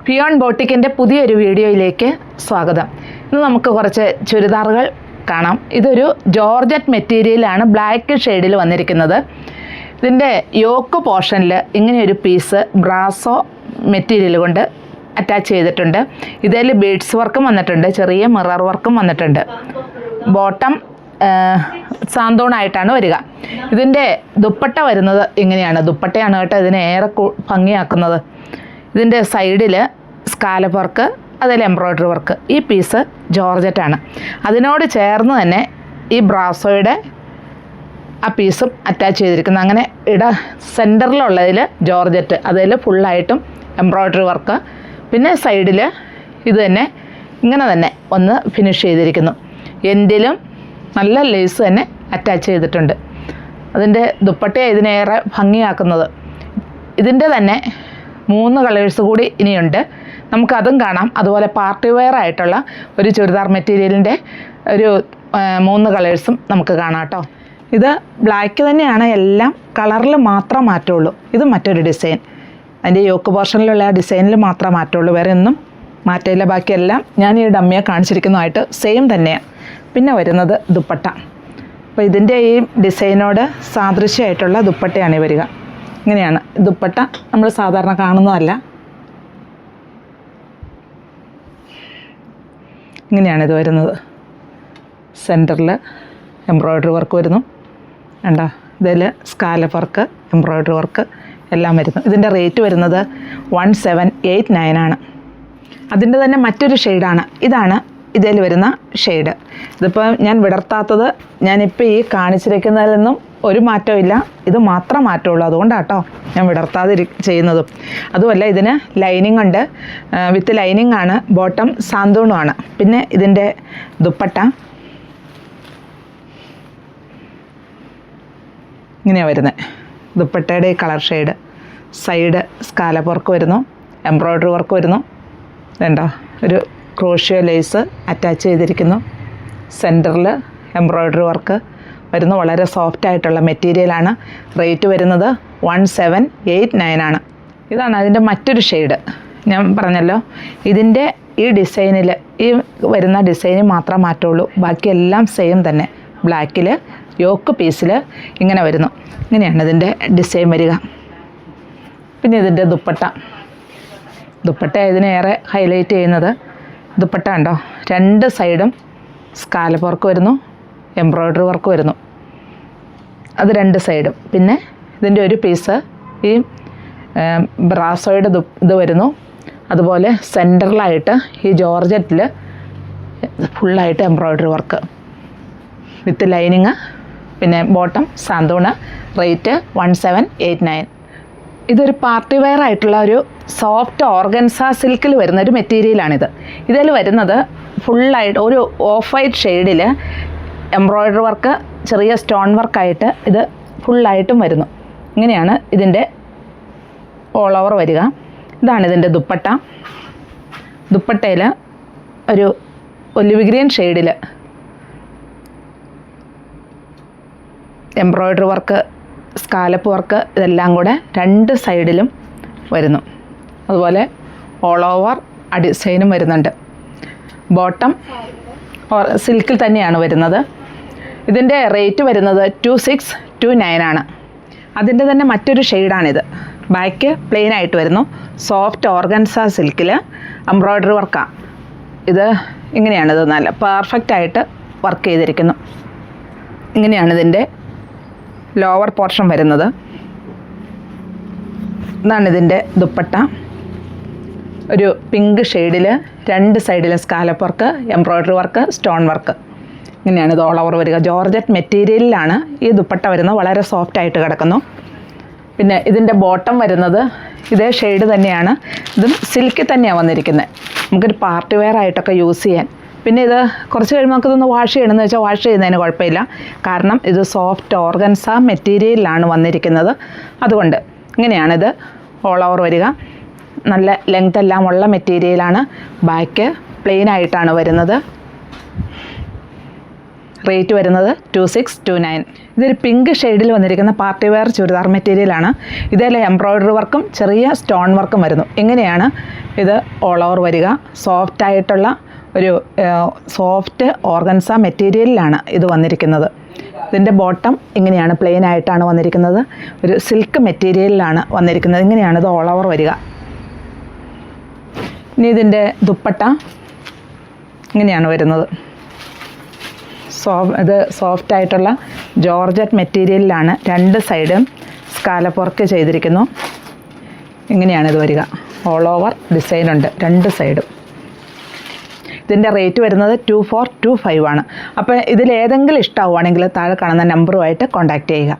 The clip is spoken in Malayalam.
പിയോൺ ബോട്ടിക്കിൻ്റെ പുതിയൊരു വീഡിയോയിലേക്ക് സ്വാഗതം. ഇന്ന് നമുക്ക് കുറച്ച് ചുരിദാറുകൾ കാണാം. ഇതൊരു ജോർജറ്റ് മെറ്റീരിയലാണ് ബ്ലാക്ക് ഷെയ്ഡിൽ വന്നിരിക്കുന്നത്. ഇതിൻ്റെ യോക്ക് പോർഷനിൽ ഇങ്ങനെയൊരു പീസ് ബ്രാസോ മെറ്റീരിയൽ കൊണ്ട് അറ്റാച്ച് ചെയ്തിട്ടുണ്ട്. ഇതിൽ ബീഡ്സ് വർക്കും വന്നിട്ടുണ്ട്, ചെറിയ മിറർ വർക്കും വന്നിട്ടുണ്ട്. ബോട്ടം സാന്തോണായിട്ടാണ് വരിക. ഇതിൻ്റെ ദുപ്പട്ട വരുന്നത് ഇങ്ങനെയാണ്. ദുപ്പട്ടയാണ് കേട്ടോ ഇതിനെ ഏറെ ഭംഗിയാക്കുന്നത്. ഇതിൻ്റെ സൈഡിൽ സ്കാലപ്പ് വർക്ക്, അതിൽ എംബ്രോയ്ഡറി വർക്ക്. ഈ പീസ് ജോർജറ്റാണ്. അതിനോട് ചേർന്ന് തന്നെ ഈ ബ്രാസോയുടെ ആ പീസും അറ്റാച്ച് ചെയ്തിരിക്കുന്നത്. അങ്ങനെ സെൻറ്ററിലുള്ളതിൽ ജോർജറ്റ്, അതിൽ ഫുള്ളായിട്ടും എംബ്രോയ്ഡറി വർക്ക്. പിന്നെ സൈഡിൽ ഇത് തന്നെ ഇങ്ങനെ തന്നെ ഒന്ന് ഫിനിഷ് ചെയ്തിരിക്കുന്നു. എൻഡിലും നല്ല ലേസ് തന്നെ അറ്റാച്ച് ചെയ്തിട്ടുണ്ട്. അതിൻ്റെ ദുപ്പട്ടയാണ് ഇതിനേറെ ഭംഗിയാക്കുന്നത്. ഇതിൻ്റെ തന്നെ 3 കളേഴ്സ് കൂടി ഇനിയുണ്ട്. നമുക്കതും കാണാം. അതുപോലെ പാർട്ടി വെയർ ആയിട്ടുള്ള ഒരു ചുരിദാർ മെറ്റീരിയലിൻ്റെ ഒരു 3 കളേഴ്സും നമുക്ക് കാണാം കേട്ടോ. ഇത് ബ്ലാക്ക് തന്നെയാണ്, എല്ലാം കളറിൽ മാത്രം മാറ്റമുള്ളൂ. ഇത് മറ്റൊരു ഡിസൈൻ, അതിൻ്റെ യോക്ക് പോർഷനിലുള്ള ആ ഡിസൈനിൽ മാത്രം മാറ്റമുള്ളൂ, വേറെ ഒന്നും മാറ്റമില്ല. ബാക്കിയെല്ലാം ഞാൻ ഈ ഡമ്മിയെ കാണിച്ചിരിക്കുന്നതായിട്ട് സെയിം തന്നെയാണ്. പിന്നെ വരുന്നത് ദുപ്പട്ട. അപ്പോൾ ഇതിൻ്റെ ഈ ഡിസൈനോട് സാദൃശ്യമായിട്ടുള്ള ദുപ്പട്ടയാണ് വരിക. ഇങ്ങനെയാണ് ദുപ്പട്ട, നമ്മൾ സാധാരണ കാണുന്നതല്ല. ഇങ്ങനെയാണ് ഇത് വരുന്നത്. സെൻറ്ററിൽ എംബ്രോയ്ഡറി വർക്ക് വരുന്നു, കണ്ടോ? ഇതിൽ സ്കാലപ്പ് വർക്ക്, എംബ്രോയ്ഡറി വർക്ക് എല്ലാം വരുന്നു. ഇതിൻ്റെ റേറ്റ് വരുന്നത് 1789 ആണ്. അതിൻ്റെ തന്നെ മറ്റൊരു ഷെയ്ഡാണ്. ഇതാണ് ഇതിൽ വരുന്ന ഷെയ്ഡ്. ഇതിപ്പോൾ ഞാൻ വിടർത്താത്തത്, ഞാനിപ്പോൾ ഈ കാണിച്ചിരിക്കുന്നതിൽ നിന്നും ഒരു മാറ്റവും ഇല്ല, ഇത് മാത്രം മാറ്റമുള്ളൂ. അതുകൊണ്ടാണ് കേട്ടോ ഞാൻ വിടർത്താതെ ചെയ്യുന്നതും. അതുമല്ല, ഇതിന് ലൈനിങ് ഉണ്ട്, വിത്ത് ലൈനിങ് ആണ്. ബോട്ടം സാന്തൂണുമാണ്. പിന്നെ ഇതിൻ്റെ ദുപ്പട്ട ഇങ്ങനെയാണ് വരുന്നത്. ദുപ്പട്ടയുടെ ഈ colour shade. Side scallop work വരുന്നു, എംബ്രോയ്ഡറി വർക്ക് വരുന്നു. ഇതുണ്ടോ, ഒരു ക്രോഷ്യോ ലേസ് അറ്റാച്ച് ചെയ്തിരിക്കുന്നു. സെൻറ്ററിൽ എംബ്രോയ്ഡറി വർക്ക് വരുന്നു. വളരെ സോഫ്റ്റ് ആയിട്ടുള്ള മെറ്റീരിയലാണ്. റേറ്റ് വരുന്നത് 1789 ആണ്. ഇതാണ് അതിൻ്റെ മറ്റൊരു ഷെയ്ഡ്. ഞാൻ പറഞ്ഞല്ലോ, ഇതിൻ്റെ ഈ ഡിസൈനിൽ, ഈ വരുന്ന ഡിസൈനിൽ മാത്രം മാറ്റമുള്ളൂ. ബാക്കിയെല്ലാം സെയിം തന്നെ. ബ്ലാക്കിൽ യോക്ക് പീസിൽ ഇങ്ങനെ വരുന്നു. ഇങ്ങനെയാണ് ഇതിൻ്റെ ഡിസൈൻ വരിക. പിന്നെ ഇതിൻ്റെ ദുപ്പട്ട ഇതിനേറെ ഹൈലൈറ്റ് ചെയ്യുന്നത്. ദുപ്പട്ട ഉണ്ടോ, 2 സൈഡും സ്കാലപ്പ് വർക്ക് വരുന്നു, എംബ്രോയ്ഡറി വർക്ക് വരുന്നു. അത് 2 സൈഡും. പിന്നെ ഇതിൻ്റെ ഒരു പീസ് ഈ ബ്രാസോയുടെ ഇത് വരുന്നു. അതുപോലെ സെൻറ്ററിലായിട്ട് ഈ ജോർജറ്റിൽ ഫുള്ളായിട്ട് എംബ്രോയ്ഡറി വർക്ക് വിത്ത് ലൈനിങ്. പിന്നെ ബോട്ടം സാന്തൂണ്. റേറ്റ് 1789. ഇതൊരു പാർട്ടി വെയർ ആയിട്ടുള്ള ഒരു സോഫ്റ്റ് ഓർഗൻസ സിൽക്കിൽ വരുന്ന ഒരു മെറ്റീരിയലാണിത്. ഇതിൽ വരുന്നത് ഫുള്ളായിട്ട് ഒരു ഓഫ് വൈറ്റ് ഷെയ്ഡിൽ എംബ്രോയ്ഡറി വർക്ക്, ചെറിയ സ്റ്റോൺ വർക്കായിട്ട് ഇത് ഫുള്ളായിട്ടും വരുന്നു. ഇങ്ങനെയാണ് ഇതിൻ്റെ ഓൾ ഓവർ വരിക. ഇതാണ് ഇതിൻ്റെ ദുപ്പട്ട. ദുപ്പട്ടയിൽ ഒരു ഒലിവ് ഗ്രീൻ ഷെയ്ഡിൽ എംബ്രോയ്ഡറി വർക്ക്, സ്കാലപ്പ് വർക്ക് ഇതെല്ലാം കൂടെ 2 സൈഡിലും വരുന്നു. അതുപോലെ ഓൾ ഓവർ ആ ഡിസൈനും വരുന്നുണ്ട്. ബോട്ടം സിൽക്കിൽ തന്നെയാണ് വരുന്നത്. ഇതിൻ്റെ റേറ്റ് വരുന്നത് 2629 ആണ്. അതിൻ്റെ തന്നെ മറ്റൊരു ഷെയ്ഡാണിത്. ബാക്ക് പ്ലെയിൻ ആയിട്ട് വരുന്നു. സോഫ്റ്റ് ഓർഗൻസ സിൽക്കിൽ എംബ്രോയ്ഡറി വർക്കാണ്. ഇത് ഇങ്ങനെയാണിത്, നല്ല പെർഫെക്റ്റായിട്ട് വർക്ക് ചെയ്തിരിക്കുന്നു. ഇങ്ങനെയാണ് ഇതിൻ്റെ ലോവർ പോർഷൻ വരുന്നത്. ഇതാണ് ഇതിൻ്റെ ദുപ്പട്ട. ഒരു പിങ്ക് ഷെയ്ഡിൽ 2 സൈഡിലും scallop work, embroidery work, stone work. ഇങ്ങനെയാണ് ഇത് ഓൾ ഓവർ വരിക. ജോർജറ്റ് മെറ്റീരിയലിലാണ് ഈ ദുപ്പട്ട വരുന്നത്. വളരെ സോഫ്റ്റ് ആയിട്ട് കിടക്കുന്നു. പിന്നെ ഇതിൻ്റെ ബോട്ടം വരുന്നത് ഇതേ ഷെയ്ഡ് തന്നെയാണ്. ഇതും സിൽക്കിൽ തന്നെയാണ് വന്നിരിക്കുന്നത്. നമുക്കൊരു പാർട്ടി വെയർ ആയിട്ടൊക്കെ യൂസ് ചെയ്യാൻ. പിന്നെ ഇത് കുറച്ച് കഴിയുമ്പോൾ നമുക്കിതൊന്ന് വാഷ് ചെയ്യണമെന്ന് വെച്ചാൽ വാഷ് ചെയ്യുന്നതിന് കുഴപ്പമില്ല. കാരണം ഇത് സോഫ്റ്റ് ഓർഗൻസ മെറ്റീരിയലിലാണ് വന്നിരിക്കുന്നത്. അതുകൊണ്ട് ഇങ്ങനെയാണിത് ഓൾ ഓവർ വരിക. നല്ല ലെങ്ത് എല്ലാം ഉള്ള മെറ്റീരിയലാണ്. ബാക്ക് പ്ലെയിൻ ആയിട്ടാണ് വരുന്നത്. റേറ്റ് വരുന്നത് 2629. ഇതൊരു പിങ്ക് ഷെയ്ഡിൽ വന്നിരിക്കുന്ന പാർട്ടി വെയർ ചുരിദാർ മെറ്റീരിയലാണ്. ഇതേലെ എംബ്രോയ്ഡറി വർക്കും ചെറിയ സ്റ്റോൺ വർക്കും വരുന്നു. ഇങ്ങനെയാണ് ഇത് ഓൾ ഓവർ വരിക. സോഫ്റ്റായിട്ടുള്ള ഒരു സോഫ്റ്റ് ഓർഗൻസ മെറ്റീരിയലിലാണ് ഇത് വന്നിരിക്കുന്നത്. ഇതിൻ്റെ ബോട്ടം ഇങ്ങനെയാണ്, പ്ലെയിൻ ആയിട്ടാണ് വന്നിരിക്കുന്നത്. ഒരു സിൽക്ക് മെറ്റീരിയലിലാണ് വന്നിരിക്കുന്നത്. ഇങ്ങനെയാണ് ഇത് ഓൾ ഓവർ വരിക. ഇനി ഇതിൻ്റെ ദുപ്പട്ട ഇങ്ങനെയാണ് വരുന്നത്. ഇത് സോഫ്റ്റായിട്ടുള്ള ജോർജറ്റ് മെറ്റീരിയലിലാണ്. 2 സൈഡും സ്കാലപ്പ് വർക്ക് ചെയ്തിരിക്കുന്നു. ഇങ്ങനെയാണ് ഇത് വരിക. ഓൾ ഓവർ ഡിസൈനുണ്ട് 2 സൈഡും. ഇതിൻ്റെ റേറ്റ് വരുന്നത് 2425 ആണ്. അപ്പോൾ ഇതിലേതെങ്കിലും ഇഷ്ടമാവുകയാണെങ്കിൽ താഴെ കാണുന്ന നമ്പറുമായിട്ട് കോൺടാക്റ്റ് ചെയ്യുക.